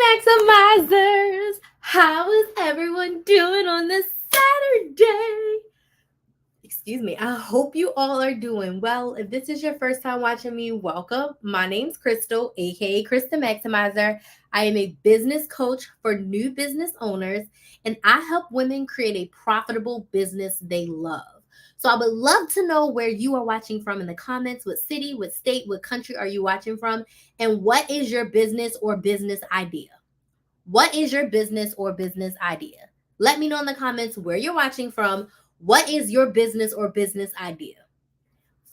Maximizers! How is everyone doing on this Saturday? Excuse me. I hope you all are doing well. If this is your first time watching me, welcome. My name's Crystal, aka Krys the Maximizer. I am a business coach for new business owners, and I help women create a profitable business they love. So I would love to know where you are watching from in the comments. What city, what state, what country are you watching from? And what is your business or business idea? What is your business or business idea? Let me know in the comments where you're watching from. What is your business or business idea?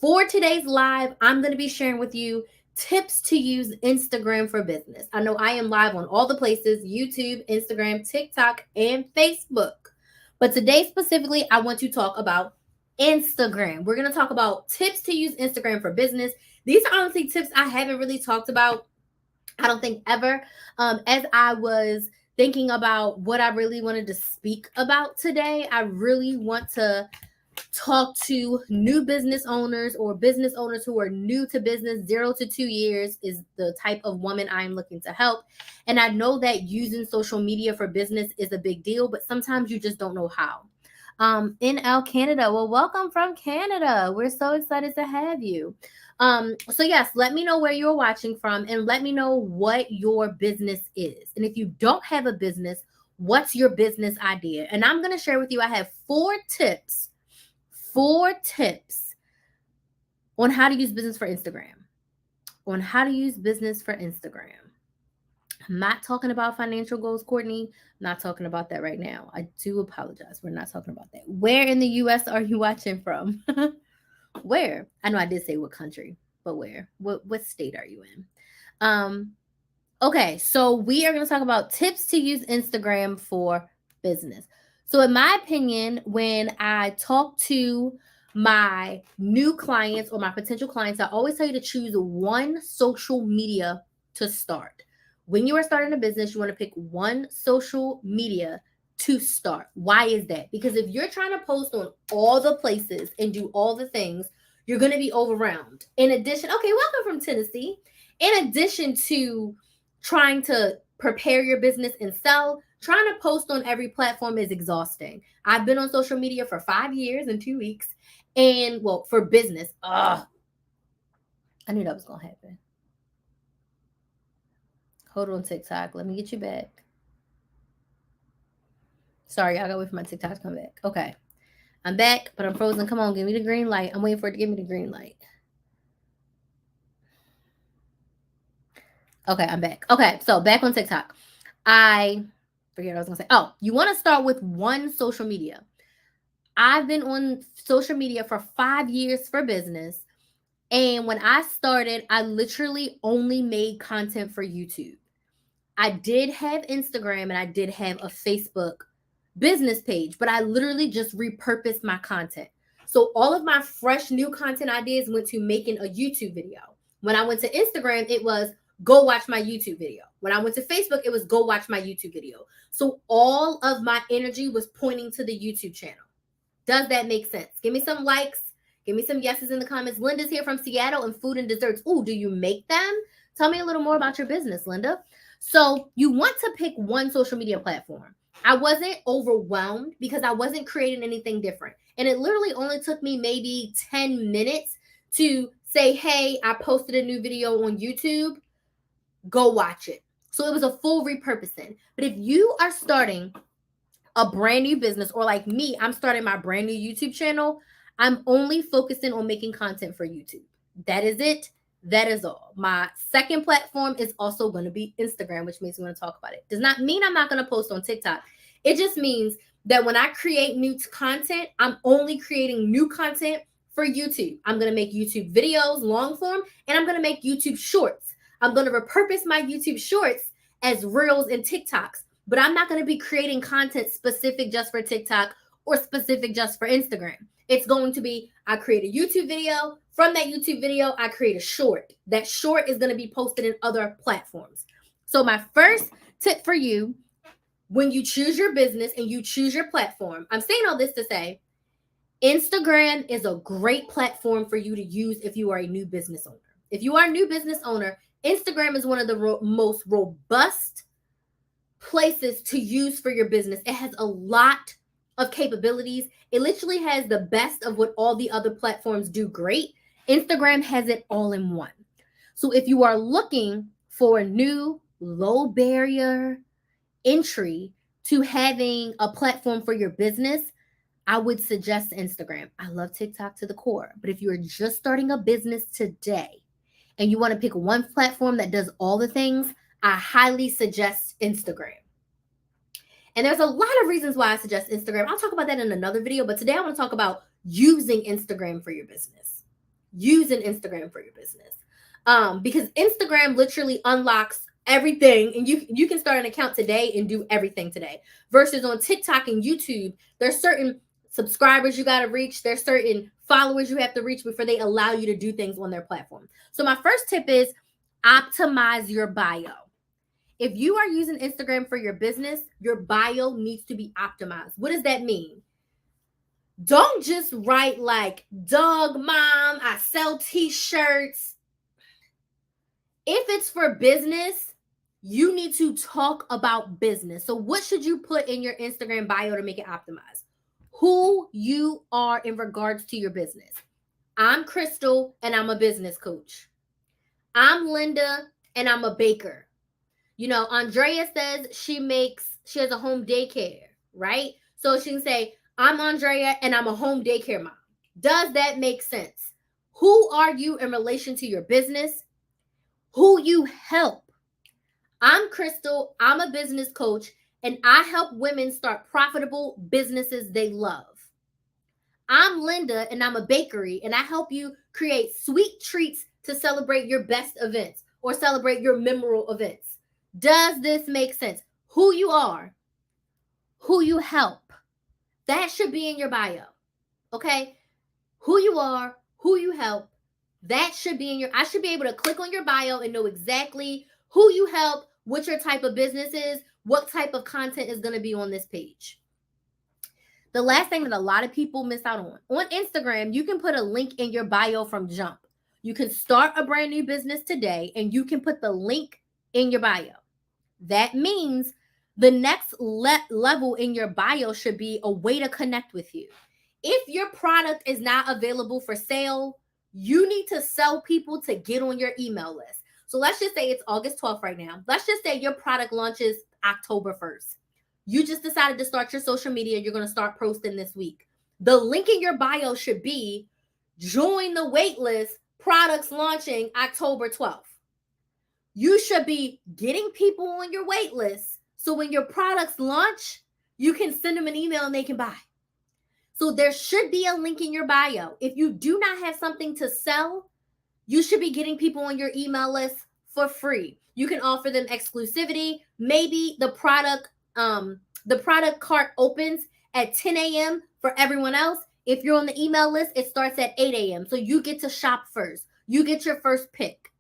For today's live, I'm going to be sharing with you tips to use Instagram for business. I know I am live on all the places: YouTube, Instagram, TikTok, and Facebook. But today specifically, I want to talk about Instagram. We're going to talk about tips to use Instagram for business. These are honestly tips I haven't really talked about, I don't think ever. As I was thinking about what I really wanted to speak about today, I really want to talk to new business owners or business owners who are new to business. 0 to 2 years is the type of woman I'm looking to help. And I know that using social media for business is a big deal, but sometimes you just don't know how. NL Canada. Well, welcome from Canada. We're so excited to have you. So yes, let me know where you're watching from and let me know what your business is. And if you don't have a business, what's your business idea? And I'm going to share with you, I have four tips on how to use business for Instagram. On how to use business for Instagram. I'm not talking about financial goals, Courtney. I'm not talking about that right now. I do apologize. We're not talking about that. Where in the US are you watching from? Where? I know I did say what country, but where? What state are you in? Okay, so we are going to talk about tips to use Instagram for business. So in my opinion, when I talk to my new clients or my potential clients, I always tell you to choose one social media to start. When you are starting a business, you want to pick one social media to start. Why is that? Because if you're trying to post on all the places and do all the things, you're going to be overwhelmed. In addition, okay, welcome from Tennessee. In addition to trying to prepare your business and sell, trying to post on every platform is exhausting. I've been on social media for 5 years and 2 weeks. And well, for business, I knew that was going to happen. Hold on, TikTok. Let me get you back. Sorry, I gotta wait for my TikTok to come back. Okay. I'm back, but I'm frozen. Come on, give me the green light. I'm waiting for it to give me the green light. Okay, I'm back. Okay, so back on TikTok. I forget what I was gonna say. Oh, you want to start with one social media. I've been on social media for 5 years for business. And when I started, I literally only made content for YouTube. I did have Instagram and I did have a Facebook business page, but I literally just repurposed my content. So all of my fresh new content ideas went to making a YouTube video. When I went to Instagram, it was go watch my YouTube video. When I went to Facebook, it was go watch my YouTube video. So all of my energy was pointing to the YouTube channel. Does that make sense? Give me some likes. Give me some yeses in the comments. Linda's here from Seattle and food and desserts. Ooh, do you make them? Tell me a little more about your business, Linda. So you want to pick one social media platform. I wasn't overwhelmed because I wasn't creating anything different. And it literally only took me maybe 10 minutes to say, hey, I posted a new video on YouTube. Go watch it. So it was a full repurposing. But if you are starting a brand new business, or like me, I'm starting my brand new YouTube channel, I'm only focusing on making content for YouTube. That is it. That is all. My second platform is also going to be Instagram, which means we want to talk about it. Does not mean I'm not going to post on TikTok. It just means that when I create new content, I'm only creating new content for YouTube. I'm going to make YouTube videos, long form, and I'm going to make YouTube shorts. I'm going to repurpose my YouTube shorts as reels and TikToks, but I'm not going to be creating content specific just for TikTok or specific just for Instagram. It's going to be, I create a YouTube video. From that YouTube video, I create a short. That short is going to be posted in other platforms. So my first tip for you, when you choose your business and you choose your platform, I'm saying all this to say, Instagram is a great platform for you to use if you are a new business owner. If you are a new business owner, Instagram is one of the most robust places to use for your business. It has a lot of capabilities. It literally has the best of what all the other platforms do great. Instagram has it all in one. So if you are looking for a new low barrier entry to having a platform for your business, I would suggest Instagram. I love TikTok to the core, but if you're just starting a business today and you want to pick one platform that does all the things, I highly suggest Instagram. And there's a lot of reasons why I suggest Instagram. I'll talk about that in another video, but today I want to talk about using Instagram for your business. Using Instagram for your business. Because Instagram literally unlocks everything, and you can start an account today and do everything today. Versus on TikTok and YouTube, there's certain subscribers you got to reach, there's certain followers you have to reach before they allow you to do things on their platform. So my first tip is optimize your bio. If you are using Instagram for your business, your bio needs to be optimized. What does that mean? Don't just write like, Doug Mom, I sell t-shirts. If it's for business, you need to talk about business. So what should you put in your Instagram bio to make it optimized? Who you are in regards to your business. I'm Crystal and I'm a business coach. I'm Linda and I'm a baker. You know, Andrea says she has a home daycare, right? So she can say, I'm Andrea and I'm a home daycare mom. Does that make sense? Who are you in relation to your business? Who you help? I'm Crystal, I'm a business coach, and I help women start profitable businesses they love. I'm Linda and I'm a bakery, and I help you create sweet treats to celebrate your best events or celebrate your memorable events. Does this make sense? Who you are, who you help, that should be in your bio. Okay? Who you are, who you help, that should be in your, I should be able to click on your bio and know exactly who you help, what your type of business is, what type of content is going to be on this page. The last thing that a lot of people miss out on Instagram, you can put a link in your bio from jump. You can start a brand new business today and you can put the link in your bio. That means the next level in your bio should be a way to connect with you. If your product is not available for sale, you need to sell people to get on your email list. So let's just say it's August 12th right now. Let's just say your product launches October 1st. You just decided to start your social media. You're going to start posting this week. The link in your bio should be join the wait list, products launching October 12th. You should be getting people on your wait list so when your products launch, you can send them an email and they can buy. So there should be a link in your bio. If you do not have something to sell, you should be getting people on your email list for free. You can offer them exclusivity. Maybe the product cart opens at 10 a.m. for everyone else. If you're on the email list, it starts at 8 a.m. So you get to shop first. You get your first pick.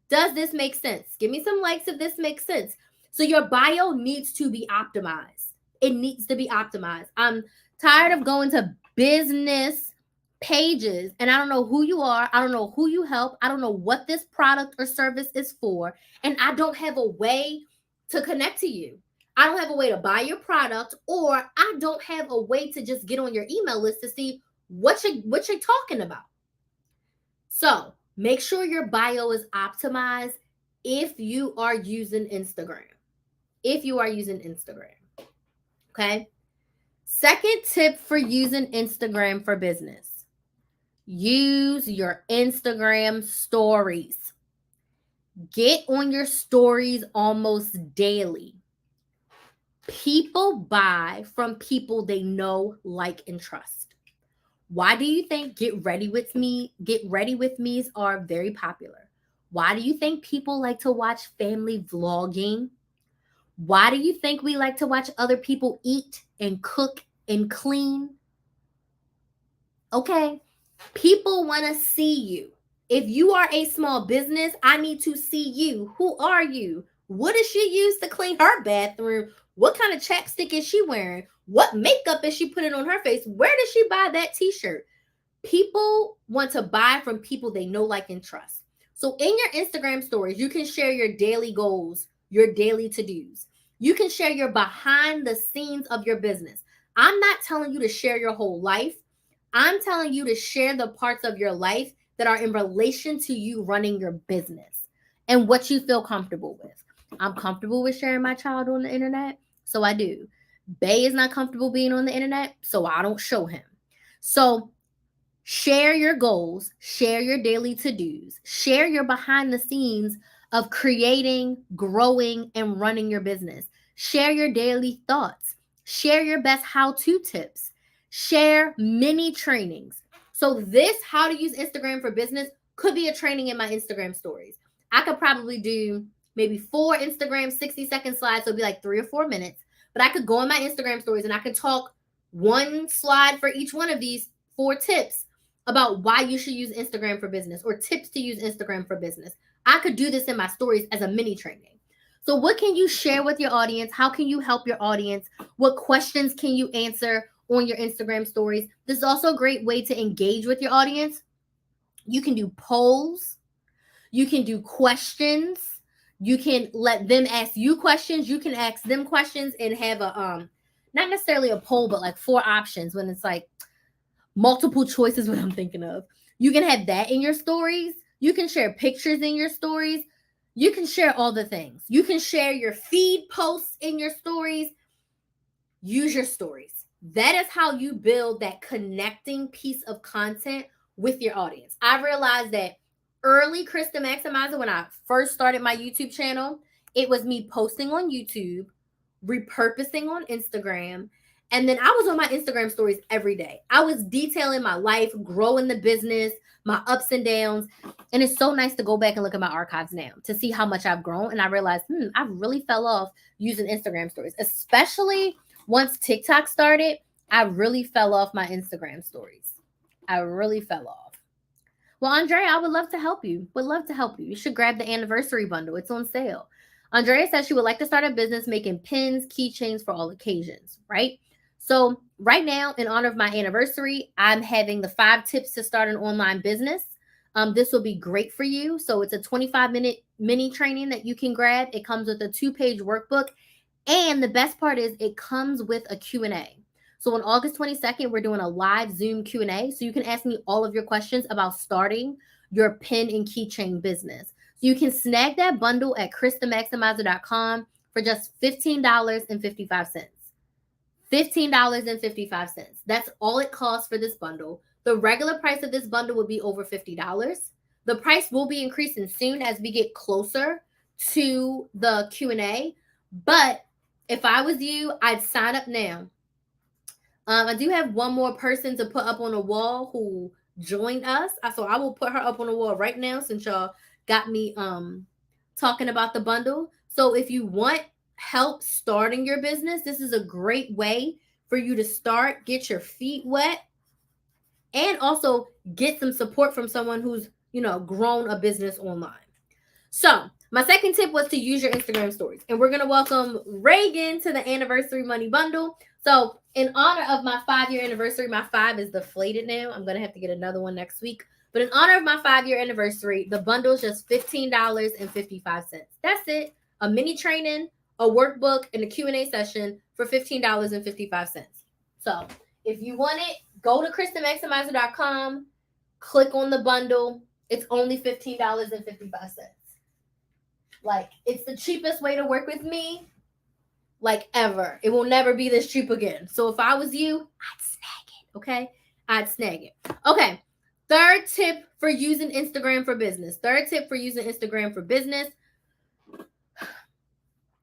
Does this make sense? Give me some likes if this makes sense. So your bio needs to be optimized. It needs to be optimized. I'm tired of going to business pages and I don't know who you are. I don't know who you help. I don't know what this product or service is for. And I don't have a way to connect to you. I don't have a way to buy your product, or I don't have a way to just get on your email list to see what you're talking about. So make sure your bio is optimized if you are using Instagram. If you are using Instagram. Okay. Second tip for using Instagram for business. Use your Instagram stories. Get on your stories almost daily. People buy from people they know, like, and trust. Why do you think get ready with me's are very popular? Why do you think people like to watch family vlogging? Why do you think we like to watch other people eat and cook and clean? Okay, people want to see you. If you are a small business, I need to see you. Who are you? What does she use to clean her bathroom? What kind of chapstick is she wearing? What makeup is she putting on her face? Where does she buy that t-shirt? People want to buy from people they know, like, and trust. So in your Instagram stories, you can share your daily goals, your daily to-dos. You can share your behind the scenes of your business. I'm not telling you to share your whole life. I'm telling you to share the parts of your life that are in relation to you running your business and what you feel comfortable with. I'm comfortable with sharing my child on the internet, so I do. Bay is not comfortable being on the internet, so I don't show him. So share your goals, share your daily to dos, share your behind the scenes of creating, growing, and running your business. Share your daily thoughts, share your best how to tips, share mini trainings. So, this how to use Instagram for business could be a training in my Instagram stories. I could probably do maybe 4 Instagram 60-second slides, so it'd be like 3 or 4 minutes. But I could go in my Instagram stories and I could talk one slide for each one of these 4 tips about why you should use Instagram for business or tips to use Instagram for business. I could do this in my stories as a mini training. So, what can you share with your audience? How can you help your audience? What questions can you answer on your Instagram stories? This is also a great way to engage with your audience. You can do polls, you can do questions, you can let them ask you questions, you can ask them questions and have a not necessarily a poll, but like 4 options when it's like multiple choices, what I'm thinking of. You can have that in your stories. You can share pictures in your stories. You can share all the things. You can share your feed posts in your stories. Use your stories. That is how you build that connecting piece of content with your audience. I realized that early Krys the Maximizer, when I first started my YouTube channel, it was me posting on YouTube, repurposing on Instagram, and then I was on my Instagram stories every day. I was detailing my life, growing the business, my ups and downs. And it's so nice to go back and look at my archives now to see how much I've grown. And I realized, I really fell off using Instagram stories, especially once TikTok started. I really fell off my Instagram stories. I really fell off. Well, Andrea, I would love to help you. Would love to help you. You should grab the anniversary bundle. It's on sale. Andrea says she would like to start a business making pins, keychains for all occasions, right? So, right now, in honor of my anniversary, I'm having the 5 tips to start an online business. This will be great for you. So, it's a 25-minute mini training that you can grab. It comes with a 2-page workbook. And the best part is it comes with a Q&A. So on August 22nd, we're doing a live Zoom Q&A. So you can ask me all of your questions about starting your pin and keychain business. So you can snag that bundle at krysthemaximizer.com for just $15.55. $15.55. That's all it costs for this bundle. The regular price of this bundle would be over $50. The price will be increasing soon as we get closer to the Q&A. But if I was you, I'd sign up now. I do have one more person to put up on a wall who joined us. So I will put her up on the wall right now since y'all got me talking about the bundle. So if you want help starting your business, this is a great way for you to start, get your feet wet, and also get some support from someone who's, grown a business online. So my second tip was to use your Instagram stories. And we're going to welcome Reagan to the anniversary money bundle. So in honor of my 5-year anniversary, my 5 is deflated now. I'm going to have to get another one next week. But in honor of my 5-year anniversary, the bundle is just $15.55. That's it. A mini training, a workbook, and a Q&A session for $15.55. So if you want it, go to krysthemaximizer.com, click on the bundle. It's only $15.55. Like, it's the cheapest way to work with me, like, ever. It will never be this cheap again. So if I was you, I'd snag it, okay? I'd snag it. Okay, third tip for using Instagram for business.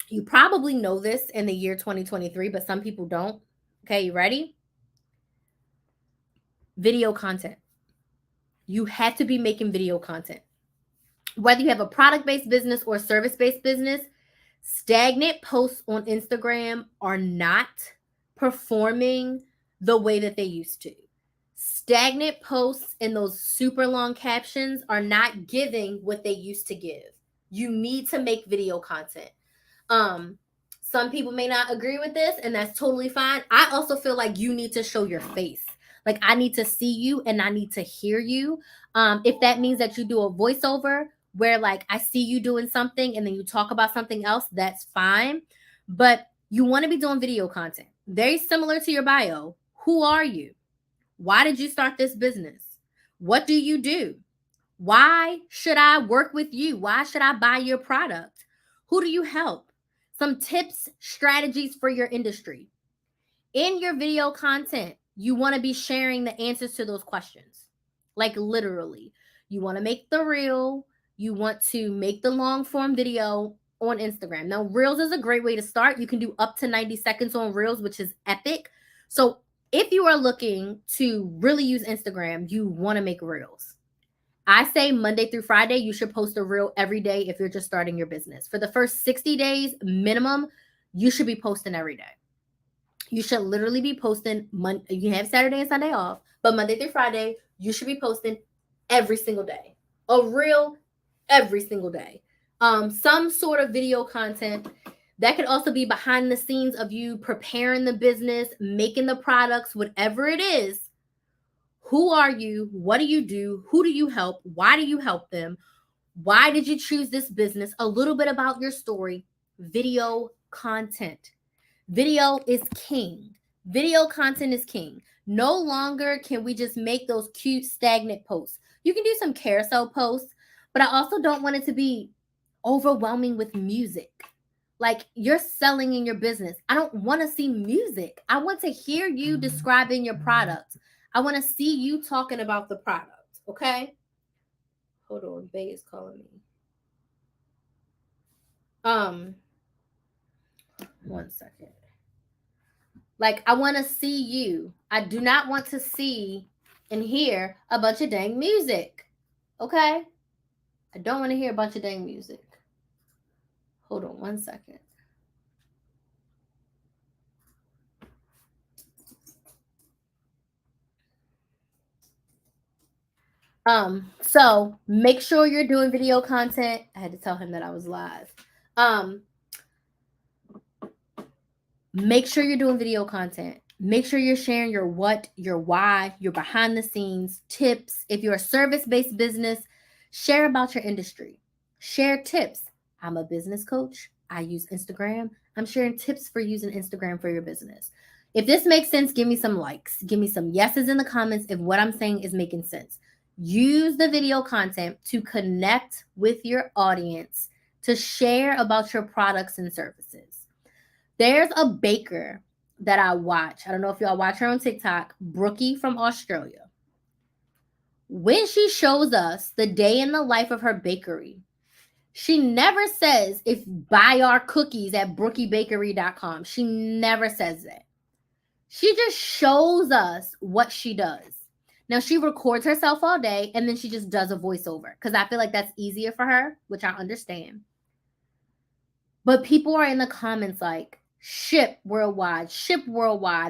You probably know this in the year 2023, but some people don't. Okay, you ready? Video content. You have to be making video content. Whether you have a product-based business or service-based business, stagnant posts on Instagram are not performing the way that they used to. Stagnant posts and those super long captions are not giving what they used to give. You need to make video content. Some people may not agree with this, and that's totally fine. I also feel like you need to show your face. Like, I need to see you and I need to hear you. If that means that you do a voiceover where, like, I see you doing something and then you talk about something else, that's fine. But you want to be doing video content. Very similar to your bio. Who are you? Why did you start this business? What do you do? Why should I work with you? Why should I buy your product? Who do you help? Some tips, strategies for your industry. In your video content, you want to be sharing the answers to those questions. Like literally, you want to make the reel, you want to make the long form video on Instagram. Now, Reels is a great way to start. You can do up to 90 seconds on Reels, which is epic. So, if you are looking to really use Instagram, you want to make Reels. I say Monday through Friday, you should post a reel every day if you're just starting your business. For the first 60 days minimum, you should be posting every day. You should literally be posting. You have Saturday and Sunday off, but Monday through Friday, you should be posting every single day. A reel every single day. Some sort of video content. That could also be behind the scenes of you preparing the business, making the products, whatever it is. Who are you? What do you do? Who do you help? Why do you help them? Why did you choose this business? A little bit about your story. Video content. Video is king. Video content is king. No longer can we just make those cute, stagnant posts. You can do some carousel posts, but I also don't want it to be overwhelming with music. Like you're selling in your business. I don't want to see music. I want to hear you describing your product. I want to see you talking about the product. Okay? Hold on. Bay is calling me. One second. Like, I want to see you. I do not want to see and hear a bunch of dang music. Okay? I don't want to hear a bunch of dang music. Hold on one second. So make sure you're doing video content. I had to tell him that I was live. Make sure you're doing video content. Make sure you're sharing your what, your why, your behind the scenes tips. If you're a service-based business, share about your industry. Share tips. I'm a business coach. I use Instagram. I'm sharing tips for using Instagram for your business. If this makes sense, give me some likes. Give me some yeses in the comments if what I'm saying is making sense. Use the video content to connect with your audience, to share about your products and services. There's a baker that I watch. I don't know if y'all watch her on TikTok, Brookie from Australia. When she shows us the day in the life of her bakery, she never says if buy our cookies at brookiebakery.com. She never says that. She just shows us what she does. Now, she records herself all day and then she just does a voiceover because I feel like that's easier for her, which I understand. But people are in the comments like, ship worldwide.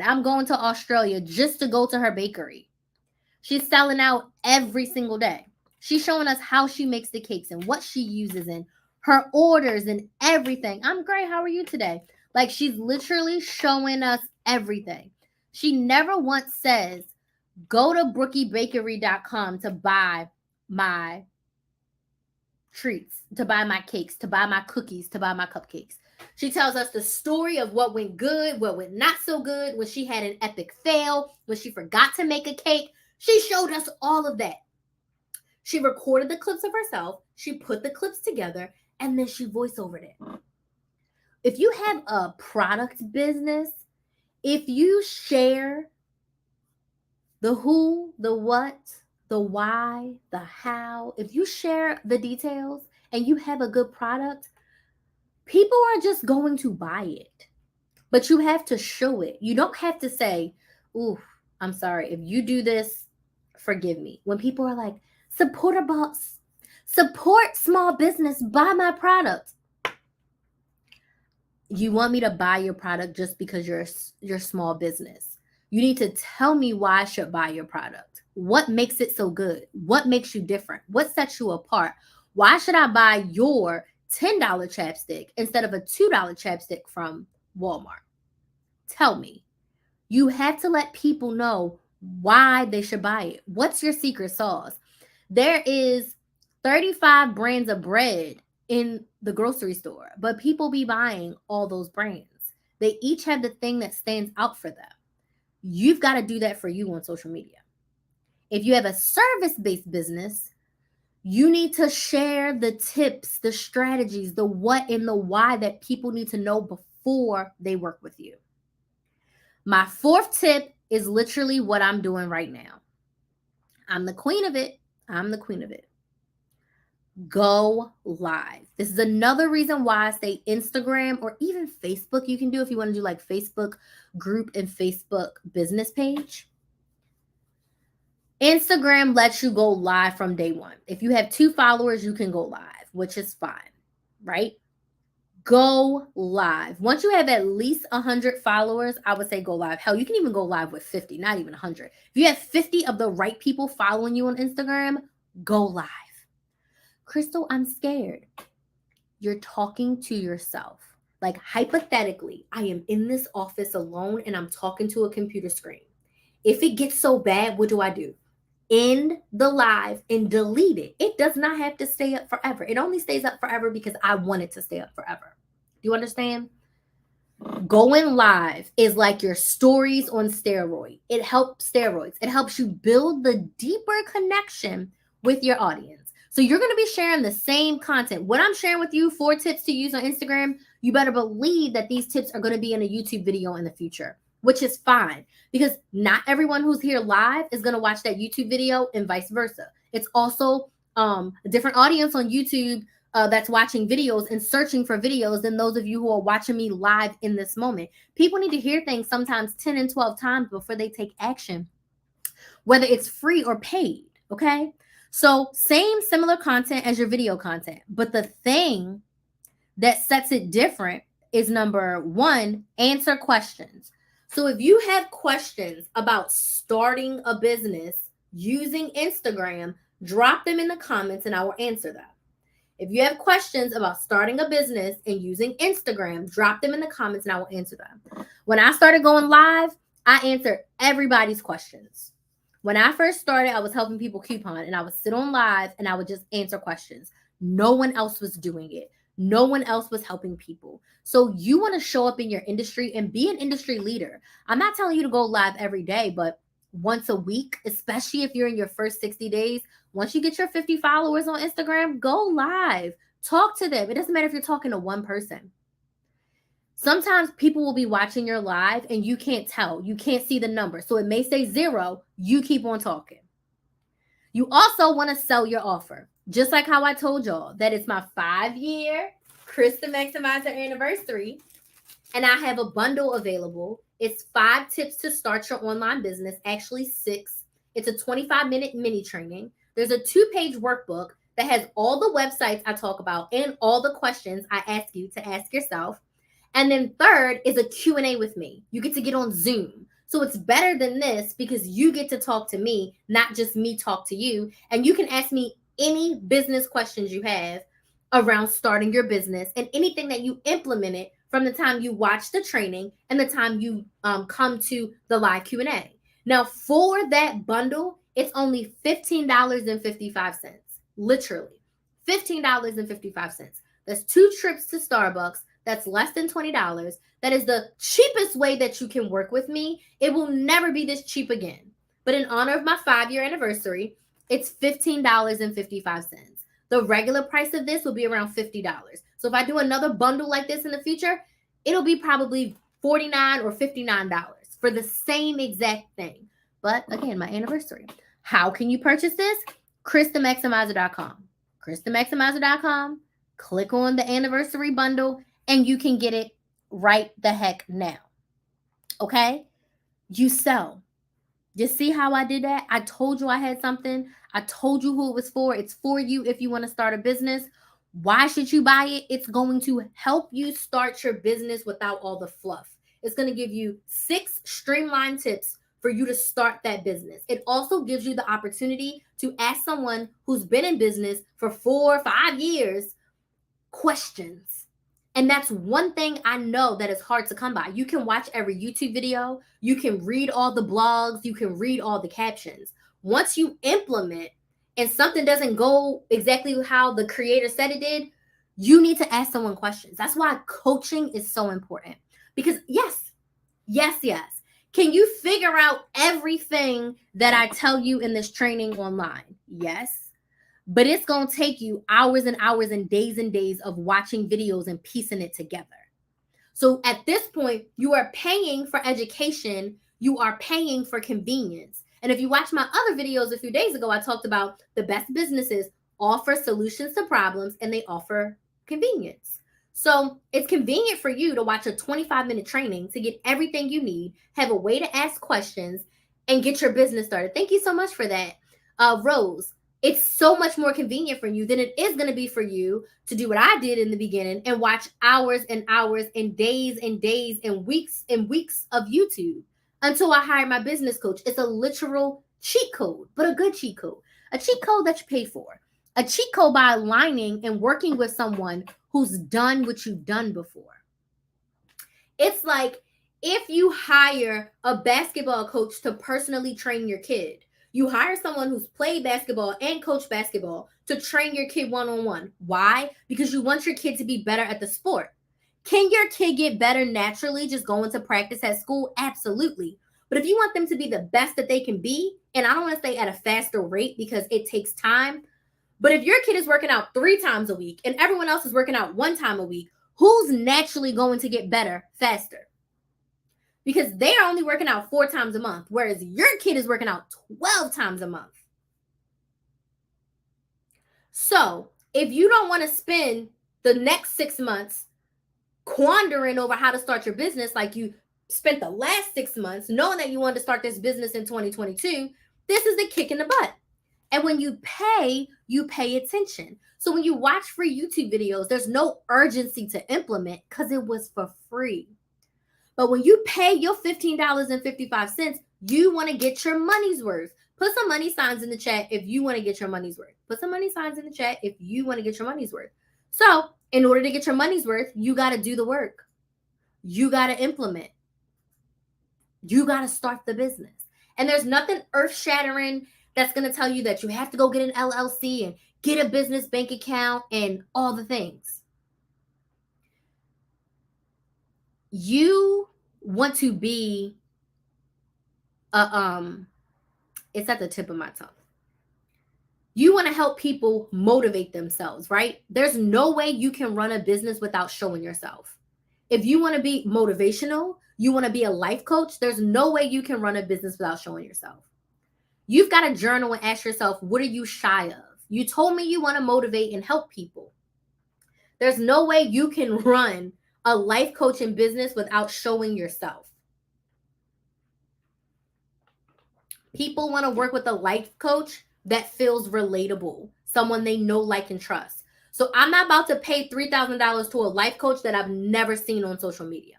I'm going to Australia just to go to her bakery. She's selling out every single day. She's showing us how she makes the cakes and what she uses and her orders and everything. I'm great. How are you today? Like, she's literally showing us everything. She never once says, go to brookiebakery.com to buy my treats, to buy my cakes, to buy my cookies, to buy my cupcakes. She tells us the story of what went good, what went not so good, when she had an epic fail, when she forgot to make a cake. She showed us all of that. She recorded the clips of herself, she put the clips together, and then she voiceovered it. If you have a product business, if you share the who, the what, the why, the how, if you share the details and you have a good product, people are just going to buy it. But you have to show it. You don't have to say, ooh, I'm sorry. If you do this, forgive me. When people are like, support small business, buy my product. You want me to buy your product just because you're small business. You need to tell me why I should buy your product. What makes it so good? What makes you different? What sets you apart? Why should I buy your $10 chapstick instead of a $2 chapstick from Walmart? Tell me. You have to let people know why they should buy it. What's your secret sauce? There is 35 brands of bread in the grocery store, but people be buying all those brands. They each have the thing that stands out for them. You've got to do that for you on social media. If you have a service-based business, you need to share the tips, the strategies, the what and the why that people need to know before they work with you. My fourth tip is literally what I'm doing right now. I'm the queen of it. I'm the queen of it. Go live. This is another reason why I say Instagram or even Facebook you can do if you want to do like Facebook group and Facebook business page. Instagram lets you go live from day one. If you have 2 followers, you can go live, which is fine, right? Go live. Once you have at least 100 followers, I would say go live. Hell, you can even go live with 50, not even 100. If you have 50 of the right people following you on Instagram, go live. Crystal, I'm scared. You're talking to yourself. Like hypothetically, I am in this office alone and I'm talking to a computer screen. If it gets so bad, what do? End the live and delete it. It does not have to stay up forever. It only stays up forever because I want it to stay up forever. Do you understand? Going live is like your stories on steroids. It helps you build the deeper connection with your audience. So you're going to be sharing the same content. What I'm sharing with you, 4 tips to use on Instagram, you better believe that these tips are going to be in a YouTube video in the future, which is fine because not everyone who's here live is going to watch that YouTube video and vice versa. It's also a different audience on YouTube that's watching videos and searching for videos than those of you who are watching me live in this moment. People need to hear things sometimes 10 and 12 times before they take action, whether it's free or paid, okay? So similar content as your video content, but the thing that sets it different is number 1, answer questions. So if you have questions about starting a business using Instagram, drop them in the comments and I will answer them. If you have questions about starting a business and using Instagram, drop them in the comments and I will answer them. When I started going live, I answered everybody's questions. When I first started, I was helping people coupon and I would sit on live and I would just answer questions. No one else was doing it. No one else was helping people. So you want to show up in your industry and be an industry leader. I'm not telling you to go live every day, but once a week, especially if you're in your first 60 days, once you get your 50 followers on Instagram, go live. Talk to them. It doesn't matter if you're talking to one person. Sometimes people will be watching your live and you can't tell. You can't see the number. So it may say 0. You keep on talking. You also want to sell your offer. Just like how I told y'all that it's my 5-year Krys the Maximizer anniversary. And I have a bundle available. It's 5 tips to start your online business. Actually 6. It's a 25-minute mini training. There's a 2-page workbook that has all the websites I talk about and all the questions I ask you to ask yourself. And then 3rd is a Q&A with me. You get to get on Zoom. So it's better than this because you get to talk to me, not just me talk to you. And you can ask me any business questions you have around starting your business and anything that you implemented from the time you watch the training and the time you come to the live Q&A. Now, for that bundle, it's only $15.55. Literally, $15.55. That's 2 trips to Starbucks. That's less than $20. That is the cheapest way that you can work with me. It will never be this cheap again. But in honor of my 5-year anniversary, it's $15.55. The regular price of this will be around $50. So if I do another bundle like this in the future, it'll be probably $49 or $59 for the same exact thing. But again, my anniversary. How can you purchase this? KrysTheMaximizer.com. KrysTheMaximizer.com. Click on the anniversary bundle and you can get it right the heck now. Okay? You sell. You see how I did that? I told you I had something. I told you who it was for. It's for you if you want to start a business. Why should you buy it? It's going to help you start your business without all the fluff. It's going to give you 6 streamlined tips for you to start that business. It also gives you the opportunity to ask someone who's been in business for 4 or 5 years questions. And that's one thing I know that is hard to come by. You can watch every YouTube video. You can read all the blogs. You can read all the captions. Once you implement and something doesn't go exactly how the creator said it did, you need to ask someone questions. That's why coaching is so important. Because yes. Can you figure out everything that I tell you in this training online? Yes. But it's going to take you hours and hours and days of watching videos and piecing it together. So at this point, you are paying for education. You are paying for convenience. And if you watch my other videos a few days ago, I talked about the best businesses offer solutions to problems and they offer convenience. So it's convenient for you to watch a 25-minute training to get everything you need, have a way to ask questions, and get your business started. Thank you so much for that, Rose. It's so much more convenient for you than it is going to be for you to do what I did in the beginning and watch hours and hours and days and weeks of YouTube until I hired my business coach. It's a literal cheat code, but a good cheat code, a cheat code that you pay for, a cheat code by aligning and working with someone who's done what you've done before. It's like if you hire a basketball coach to personally train your kid. You hire someone who's played basketball and coached basketball to train your kid one-on-one. Why? Because you want your kid to be better at the sport. Can your kid get better naturally just going to practice at school? Absolutely. But if you want them to be the best that they can be, and I don't want to say at a faster rate because it takes time, but if your kid is working out 3 times a week and everyone else is working out 1 time a week, who's naturally going to get better faster? Because they are only working out 4 times a month, whereas your kid is working out 12 times a month. So if you don't want to spend the next 6 months quandering over how to start your business like you spent the last 6 months knowing that you wanted to start this business in 2022, this is the kick in the butt. And when you pay attention. So when you watch free YouTube videos, there's no urgency to implement because it was for free. But when you pay your $15.55, you want to get your money's worth. Put some money signs in the chat if you want to get your money's worth. Put some money signs in the chat if you want to get your money's worth. So in order to get your money's worth, you got to do the work. You got to implement. You got to start the business. And there's nothing earth-shattering that's going to tell you that you have to go get an LLC and get a business bank account and all the things. You want to be it's at the tip of my tongue. You want to help people motivate themselves, right? There's no way you can run a business without showing yourself. If you want to be motivational, you want to be a life coach, there's no way you can run a business without showing yourself. You've got to journal and ask yourself, what are you shy of? You told me you want to motivate and help people. There's no way you can run a life coaching business without showing yourself. People want to work with a life coach that feels relatable, someone they know, like, and trust. So I'm not about to pay $3,000 to a life coach that I've never seen on social media.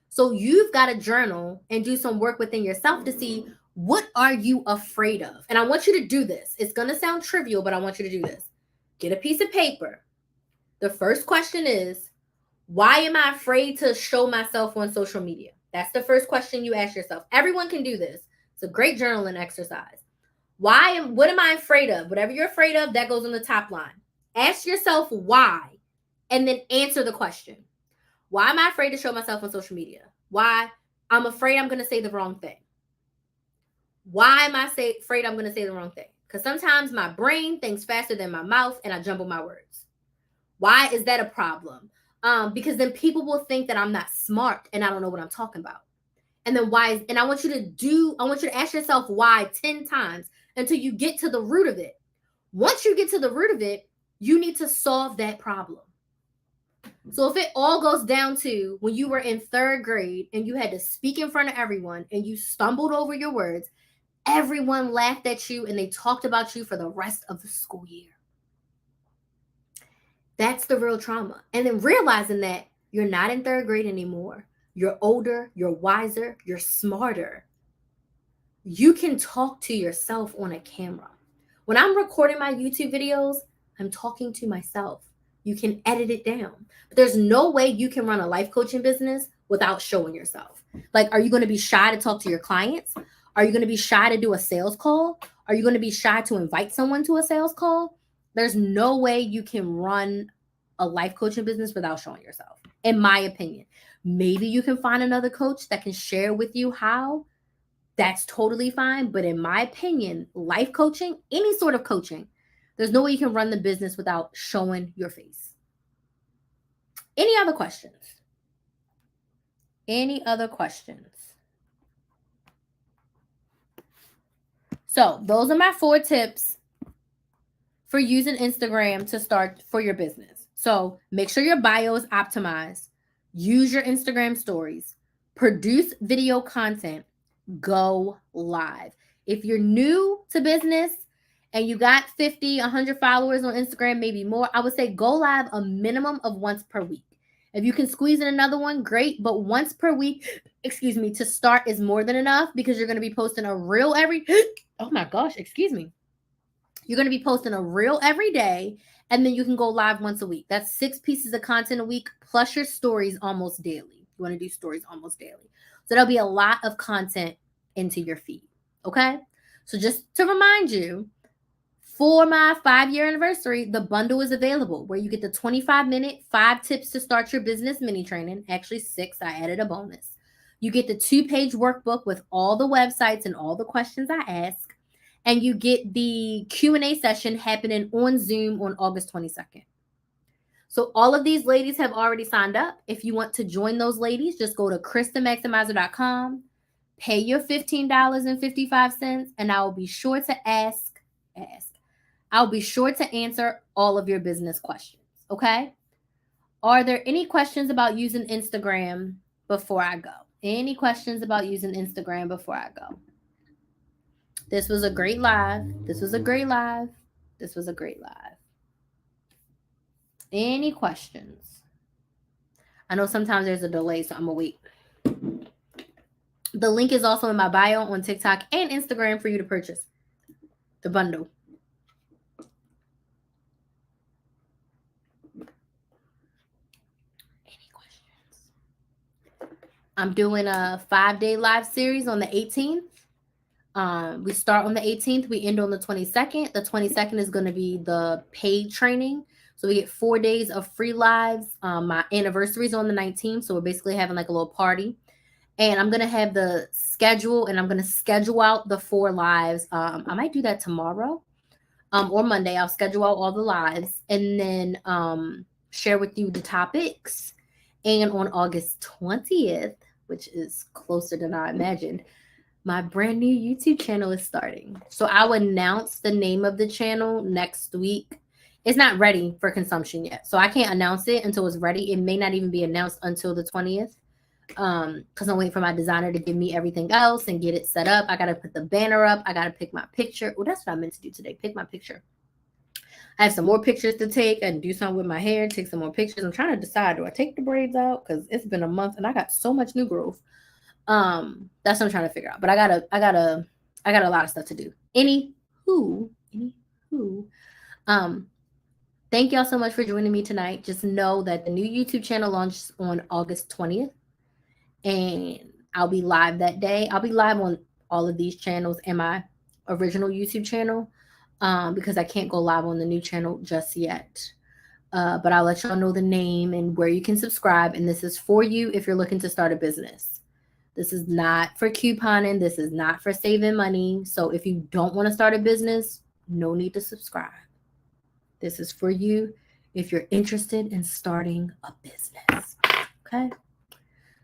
So you've got to journal and do some work within yourself to see, what are you afraid of? And I want you to do this. It's going to sound trivial, but I want you to do this. Get a piece of paper. The first question is, why am I afraid to show myself on social media? That's the first question you ask yourself. Everyone can do this. It's a great journaling exercise. What am I afraid of? Whatever you're afraid of, that goes on the top line. Ask yourself why, and then answer the question. Why am I afraid to show myself on social media? Why? I'm afraid I'm going to say the wrong thing. Why am I afraid I'm going to say the wrong thing? Because sometimes my brain thinks faster than my mouth and I jumble my words. Why is that a problem? Because then people will think that I'm not smart and I don't know what I'm talking about. And then and I want you to ask yourself why 10 times until you get to the root of it. Once you get to the root of it, you need to solve that problem. So if it all goes down to when you were in 3rd grade and you had to speak in front of everyone and you stumbled over your words, everyone laughed at you and they talked about you for the rest of the school year. That's the real trauma. And then realizing that you're not in 3rd grade anymore. You're older, you're wiser, you're smarter. You can talk to yourself on a camera. When I'm recording my YouTube videos, I'm talking to myself. You can edit it down. But there's no way you can run a life coaching business without showing yourself. Like, are you going to be shy to talk to your clients? Are you going to be shy to do a sales call? Are you going to be shy to invite someone to a sales call? There's no way you can run a life coaching business without showing yourself. in my opinion. Maybe you can find another coach that can share with you how. That's totally fine. But in my opinion, life coaching, any sort of coaching, there's no way you can run the business without showing your face. Any other questions? Any other questions? So those are my 4 tips for using Instagram to start for your business. So make sure your bio is optimized. Use your Instagram stories. Produce video content. Go live. If you're new to business and you got 50, 100 followers on Instagram, maybe more, I would say go live a minimum of once per week. If you can squeeze in another one, great. But once per week, to start is more than enough because you're going to be posting a reel every, oh my gosh, You're going to be posting a reel every day, and then you can go live once a week. That's 6 pieces of content a week plus your stories almost daily. You want to do stories almost daily. So there'll be a lot of content into your feed. Okay? So just to remind you, for my 5-year anniversary, the bundle is available where you get the 25-minute 5 tips to start your business mini training. Actually 6, I added a bonus. You get the 2-page workbook with all the websites and all the questions I ask. And you get the Q&A session happening on Zoom on August 22nd. So all of these ladies have already signed up. If you want to join those ladies, just go to KrysTheMaximizer.com, pay your $15.55, and I will be sure to ask. I'll be sure to answer all of your business questions, okay? Are there any questions about using Instagram before I go? Any questions about using Instagram before I go? This was a great live. This was a great live. This was a great live. Any questions? I know sometimes there's a delay, so I'm going to wait. The link is also in my bio on TikTok and Instagram for you to purchase the bundle. Any questions? I'm doing a 5-day live series on the 18th. We start on the 18th. We end on the 22nd. The 22nd is going to be the paid training. So we get 4 days of free lives. My anniversary is on the 19th. So we're basically having like a little party. And I'm going to have the schedule, and I'm going to schedule out the 4 lives. I might do that tomorrow or Monday. I'll schedule out all the lives and then share with you the topics. And on August 20th, which is closer than I imagined, my brand new YouTube channel is starting. So I'll announce the name of the channel next week. It's not ready for consumption yet, so I can't announce it until it's ready. It may not even be announced until the 20th because I'm waiting for my designer to give me everything else and get it set up. I got to put the banner up. I got to pick my picture. Oh, that's what I meant to do today, pick my picture. I have some more pictures to take and do something with my hair, take some more pictures. I'm trying to decide, do I take the braids out? Because it's been a month and I got so much new growth. That's what I'm trying to figure out. But I got a lot of stuff to do. Anywho, thank y'all so much for joining me tonight. Just know that the new YouTube channel launches on August 20th, and I'll be live that day. I'll be live on all of these channels and my original YouTube channel because I can't go live on the new channel just yet. But I'll let y'all know the name and where you can subscribe. And this is for you if you're looking to start a business. This is not for couponing. This is not for saving money. So if you don't want to start a business, no need to subscribe. This is for you if you're interested in starting a business. Okay?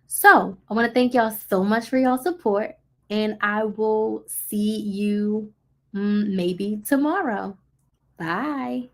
So I want to thank y'all so much for y'all support. And I will see you maybe tomorrow. Bye.